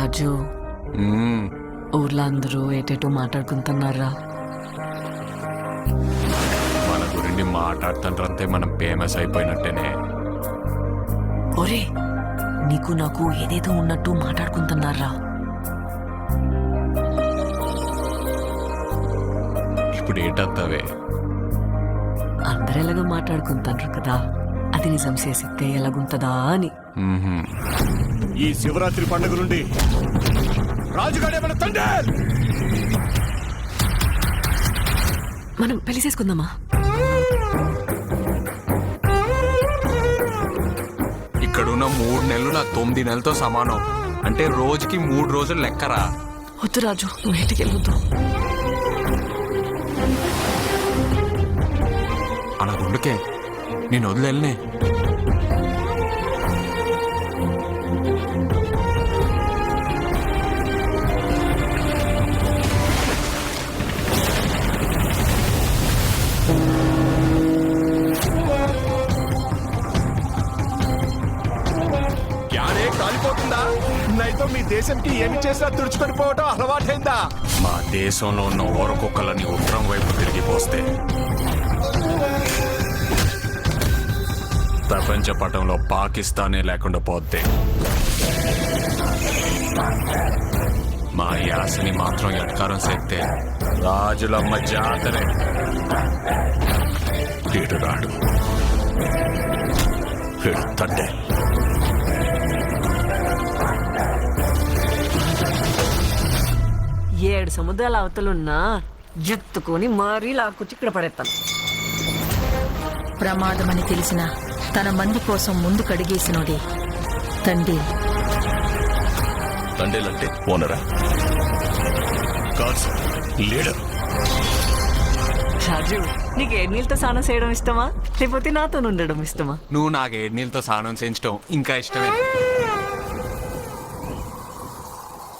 రాజు, ఊర్లో అందరూ ఏటేటో మాట్లాడుకుంటున్నారా? మన గురించి మాట్లాడుతుంటే మనం ఫేమస్ అయిపోయినట్టేనే. ఒరే, నీకు నాకు ఏదేదో ఉన్నట్టు మాట్లాడుకుంటున్నారా? ఇప్పుడు ఏటత్తవే? అందరు ఎలాగో మాట్లాడుకుంటారు కదా, అది నిజం చేసిస్తే ఎలాగుంటదా అని. ఈ శివరాత్రి పండుగ నుండి రాజుగాడే మన తండ్రి. మనం పెళ్లి చేసుకుందామా? ఇక్కడున్న 3 నెలలు నా 9 నెలలతో సమానం. అంటే రోజుకి 3 రోజులు లెక్కరా. వద్దు రాజు, నువ్వు ఇంటికి వెళ్ళొద్దు. అలా గుండుకే నేను వదిలేనే. కాలిపోతుందా? నైతో మీ దేశంకి ఏమి చేసినా తుడుచుకొని పోవటం అలవాటైందా? మా దేశంలో ఉన్న ఓరకొక్కలని ఉత్తరం వైపు తిరిగిపోస్తే ప్రపంచ పటంలో పాకిస్తానే లేకుండా పోతే మా యాసని మాత్రం ఎట్కారం చేస్తే రాజులమ్మ జాతరే. వీడు రాడు, వీడు తండ్రి. ఏడు సముద్రాల అవతలున్నా ఎత్తుకొని మరీ లాక్కొచ్చి ఇక్కడ పడేస్తాను. ప్రమాదమని తెలిసిన తన మంది కోసం ముందు కడిగేసినోడే తండ్రి. తండ్రిలంటే ఓనరా కాదు, లీడర్. రాజు, నీకు ఏడు నీళ్ళతో స్నానం చేయడం ఇష్టమా, లేకపోతే నాతో ఉండడం ఇష్టమా? నువ్వు నాకు 7 నీళ్ళతో స్నానం చేయించడం ఇంకా ఇష్టమే.